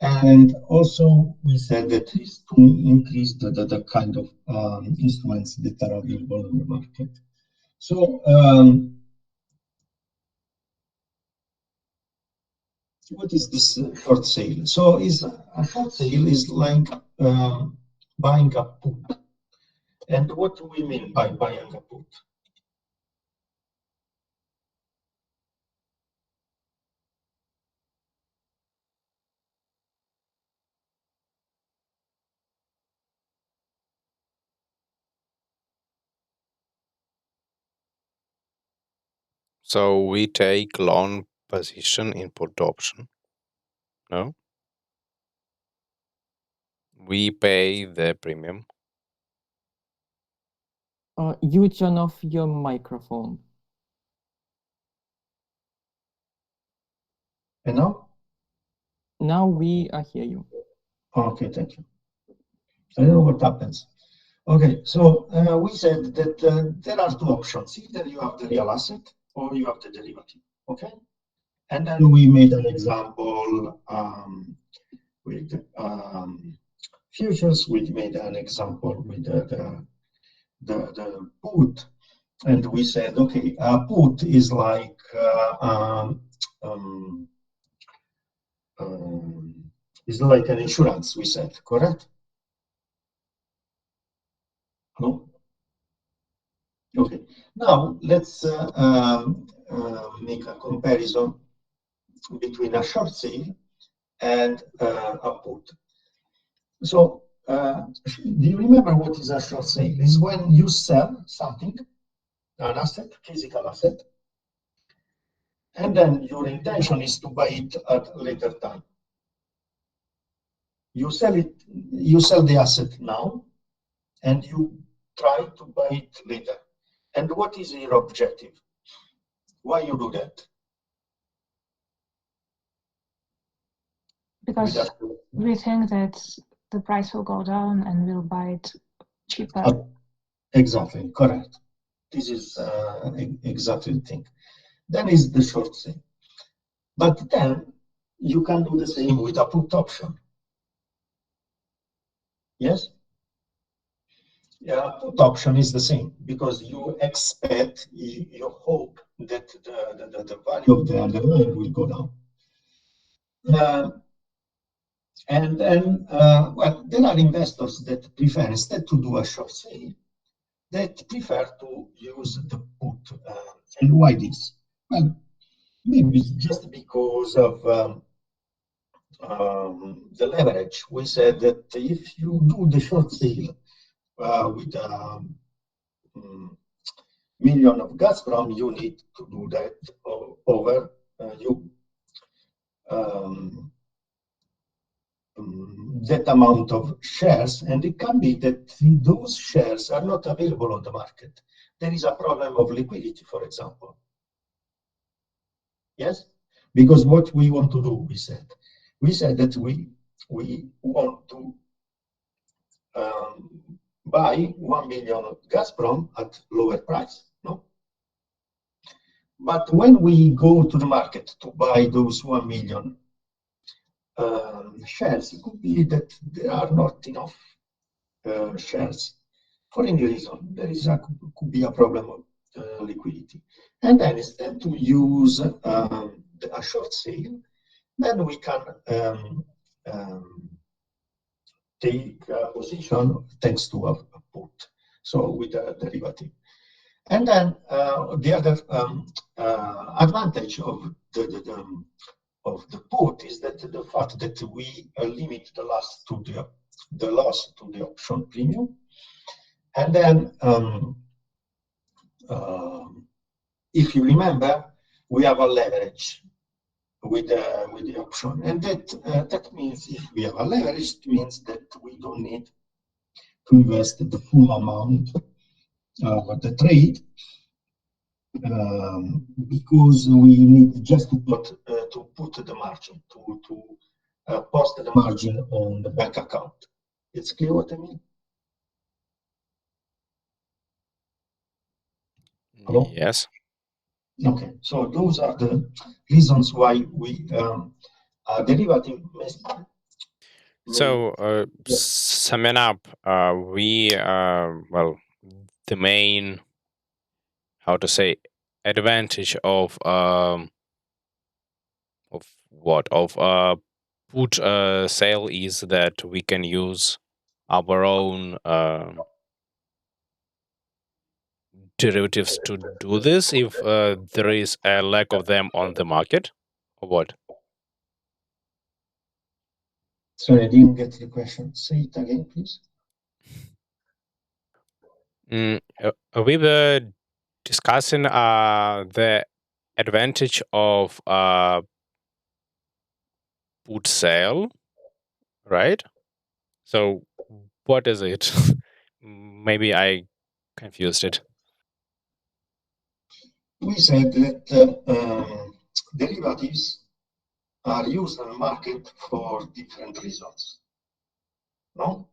and also we said that is to increase the kind of instruments that are available in the market. So what is this short sale? So a short sale is like buying a put. And what do we mean by buying a put? So we take long position in put option. No? We pay the premium. You turn off your microphone. And now? Now we hear you. Okay, thank you. I don't know what happens. Okay, so we said that there are two options. Either you have the real asset or you have the derivative, okay? And then we made an example with futures. We made an example with the put. And we said, okay, a put is like an insurance, we said, correct? No? Okay. Now let's make a comparison between a short sale and a put. So do you remember what is a short sale? It's when you sell something, an asset, physical asset, and then your intention is to buy it at a later time. You sell the asset now, and you try to buy it later. And what is your objective? Why you do that? Because we think that the price will go down and we'll buy it cheaper. Exactly, correct. This is exactly the thing. Then is the short sale. But then you can do the same with a put option. Yes? Yeah, put option is the same because you expect, you hope that the value of the underlying will go down. And then, well, there are investors that prefer, instead to do a short sale, that prefer to use the put. And why this? Well, maybe just because of the leverage. We said that if you do the short sale with million of Gazprom, you need to do that over that amount of shares, and it can be that those shares are not available on the market. There is a problem of liquidity, for example. Yes, because what we want to do, we said that we want to buy 1 million of Gazprom at lower price, no? But when we go to the market to buy those 1 million shares, it could be that there are not enough shares for any reason. There is could be a problem liquidity. And then instead to use a short sale, then we can take a position thanks to a put, so with a derivative. And then the other advantage of the put is that the fact that we limit the loss to the option premium. And then if you remember, we have a leverage with the option, and that means if we have a leverage, it means that we don't need to invest the full amount of the trade, because we need just to put the margin to post the margin on the bank account. It's clear what I mean? Hello? Yes. Okay, so those are the reasons why we derivative. So summing up, we well, the main, how to say, advantage of put sale is that we can use our own derivatives to do this if there is a lack of them on the market, or what? Sorry, I didn't get the question. Say it again, please. We were discussing the advantage of put sale, right? So what is it? Maybe I confused it. We said that derivatives are used on the market for different reasons. No?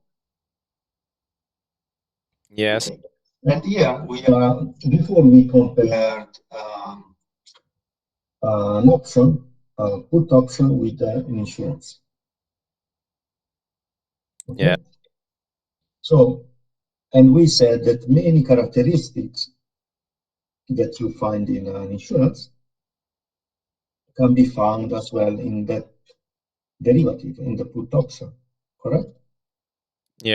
Yes. Okay. And here we are, before we compared an option, a put option with an insurance. Okay? Yeah. So, and we said that many characteristics that you find in an insurance can be found as well in that derivative, in the put option, correct? Yeah.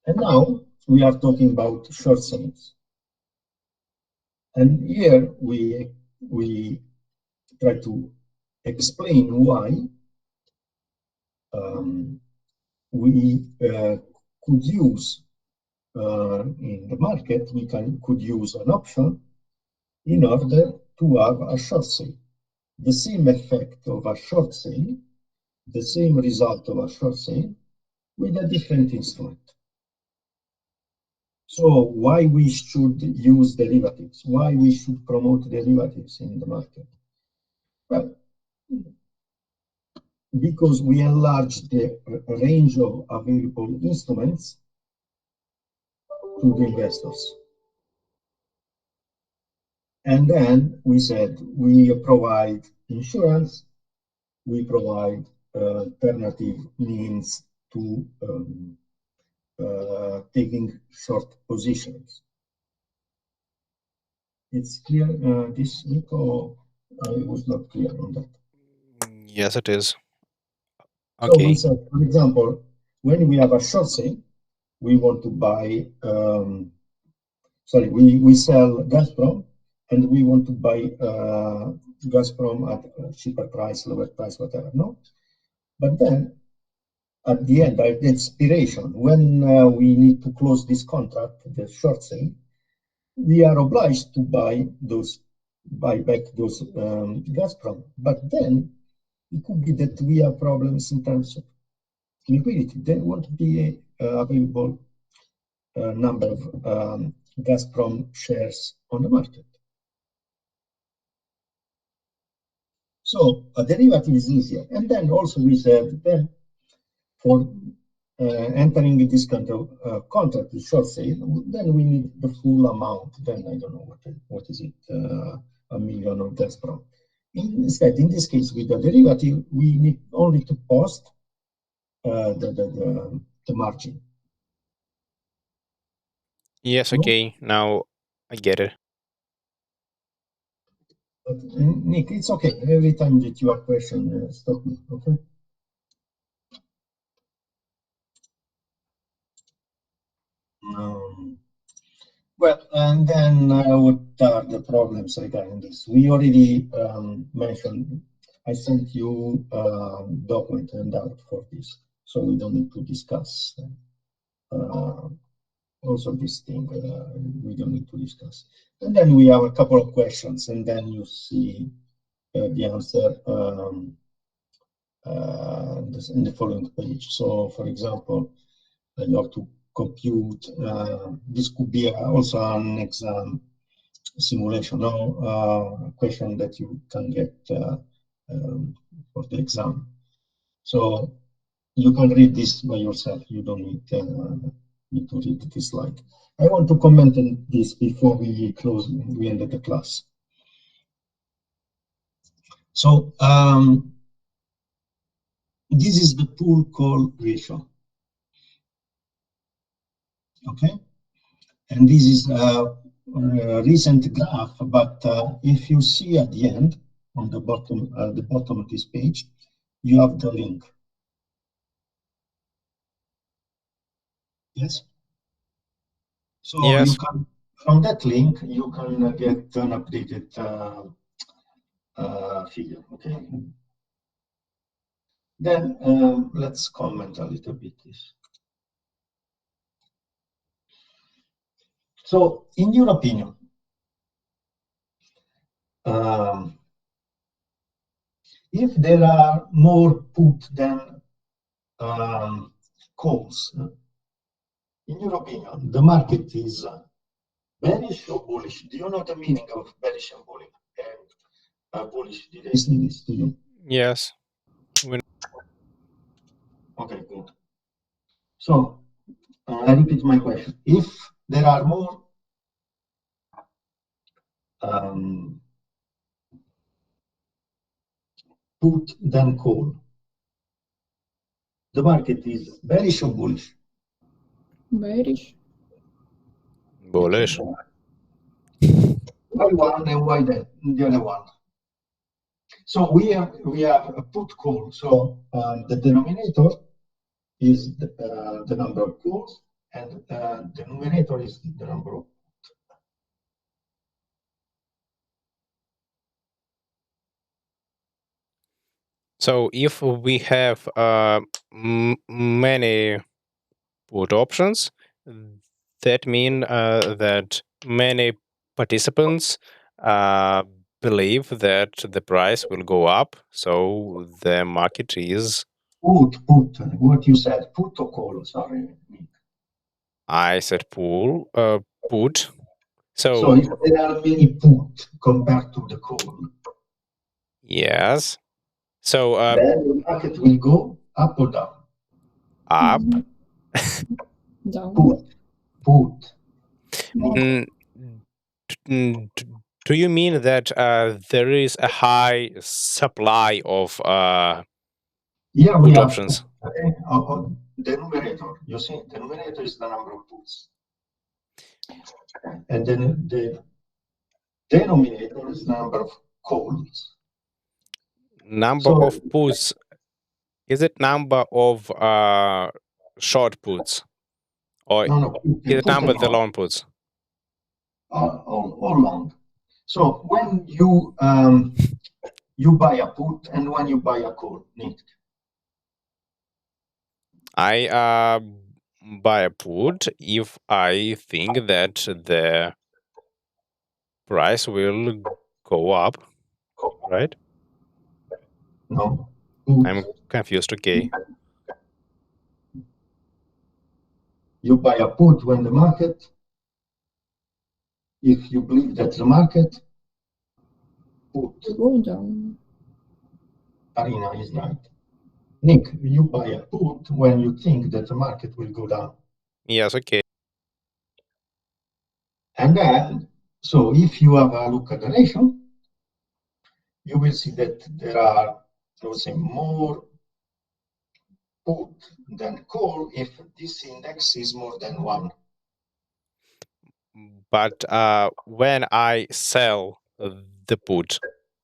And now we are talking about short sales. And here we try to explain why we could use in the market, we could use an option in order to have a short sale. The same effect of a short sale, the same result of a short sale with a different instrument. So why we should use derivatives? Why we should promote derivatives in the market? Well, because we enlarge the range of available instruments to the investors. And then we said we provide insurance, we provide alternative means to taking short positions. It's clear, this, Nico? I was not clear on that. Yes, it is. So we Okay. said, for example, when we have a short sale, we want to buy, we sell Gazprom, and we want to buy Gazprom at a cheaper price, lower price, whatever, no? But then, at the end, at the expiration, when we need to close this contract, the short sale, we are obliged to buy back those Gazprom. But then, it could be that we have problems in terms of liquidity. There won't be available number of Gazprom shares on the market. So a derivative is easier. And then also we said then for entering this kind of contract, short sale, then we need the full amount. Then I don't know what is it, 1 million of Gazprom. Instead, in this case, with the derivative, we need only to post the margin. Yes, okay. Now I get it. But, Nick, it's okay. Every time that you have question, stop me, okay? Well, and then what are the problems regarding this? We already mentioned, I sent you a document handout for this, so we don't need to discuss also this thing, we don't need to discuss. And then we have a couple of questions, and then you see the answer in the following page. So, for example, you have to compute, this could be also an exam simulation, no question that you can get for the exam. So you can read this by yourself. You don't need to read this slide. I want to comment on this before we close. We ended the class. So this is the pool call ratio. Okay, and this is a recent graph, but if you see at the end, on the bottom of this page, you have the link. Yes. So Yes. you can, from that link, you can get an updated figure. Okay. Then let's comment a little bit this. So, in your opinion, if there are more put than calls, in your opinion, the market is bearish or bullish? Do you know the meaning of bearish and bullish? Bullish. Did I say this to you? Yes. Okay, good. So I repeat my question. If there are more put than call, the market is bearish or bullish? Bearish. Bullish. Why one and why the other one? So we have a put call. So the denominator is the number of calls, and the numerator is the number of. So if we have many put options, that mean that many participants believe that the price will go up. So the market is. Put. What you said, put or call? Sorry. I said pool. Put. So if there are many put compared to the call. Yes. So then the market will go up or down. Up. Down. Put. Do you mean that there is a high supply of put options? The numerator. You see, the numerator is the number of puts, and then the denominator is the number of calls. Number of puts. Is it number of short puts, or is it number of the long puts? All long. So when you you buy a put and when you buy a call, Nick? I buy a put if I think that the price will go up, right? No. I'm confused. Okay. You buy a put when the market, if you believe that the market put go down. Arina is right. Nick, you buy a put when you think that the market will go down. Yes, okay. And then, so if you have a look at the ratio, you will see that there are, I would say, more put than call if this index is more than 1. But when I sell the put,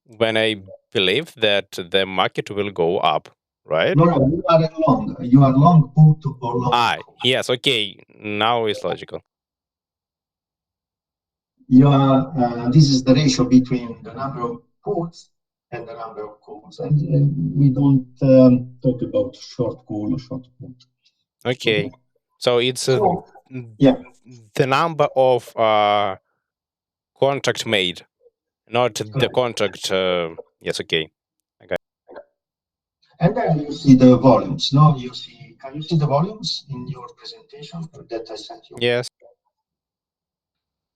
when I believe that the market will go up, right? No, you are long. You are long put or long. Yes, okay. Now it's logical. You are. This is the ratio between the number of puts and the number of calls, and we don't talk about short call or short put. Okay. So it's Yeah. the number of contract made, not the Correct. contract. Yes, okay. And then you see the volumes. No, you see. Can you see the volumes in your presentation that I sent you? Yes.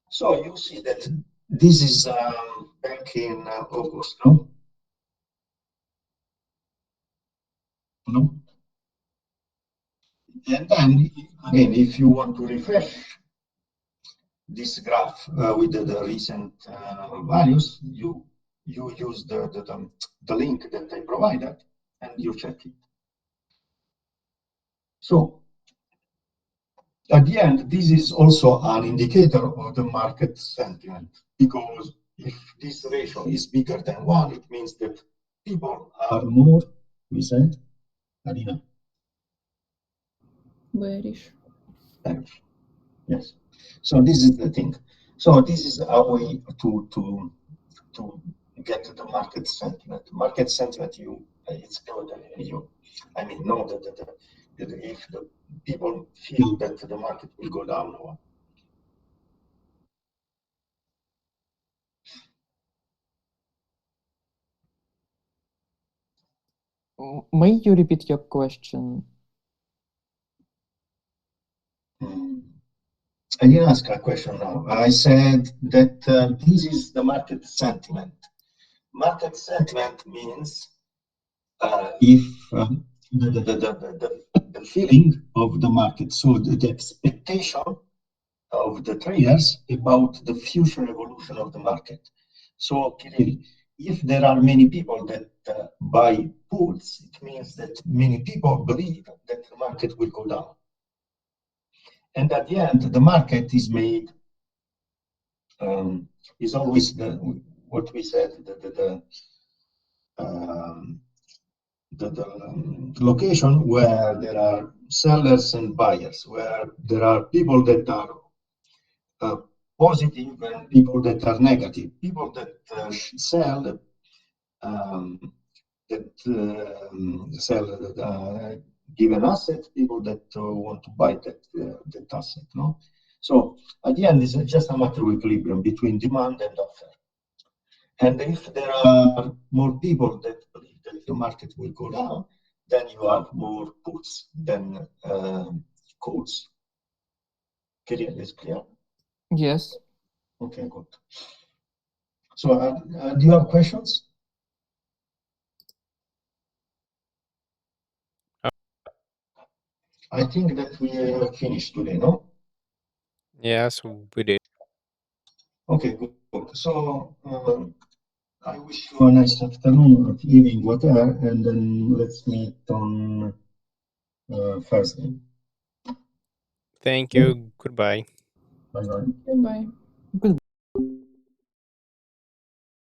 So you see that this is back in August, no? No. And then again, if you want to refresh this graph with the recent values, you use the link that I provided and you check it. So at the end, this is also an indicator of the market sentiment, because if this ratio is bigger than 1, it means that people are more, we said, Adina, Bearish. bearish. Yes. So this is the thing. So this is a way to get the market sentiment. Market sentiment, it's good. I mean, know that if the people feel that the market will go down or May you repeat your question? I didn't ask a question now. I said that this is the market sentiment. Market sentiment means if the feeling of the market, so the expectation of the traders about the future evolution of the market. So clearly, if there are many people that buy puts, it means that many people believe that the market will go down. And at the end, the market is made, is always what we said, the location where there are sellers and buyers, where there are people that are positive and people that are negative, people that sell given asset, people that want to buy that asset. No, so at the end, it's just a matter of equilibrium between demand and offer. And if there are more people that believe that the market will go down, then you have more puts than calls. Is clear? Yes. Okay, good. So do you have questions? I think that we finished today, no? Yes, we did. Okay, good. So I wish you a nice afternoon, evening, whatever, and then let's meet on Thursday. Thank you. Goodbye. Bye-bye. Goodbye. Good.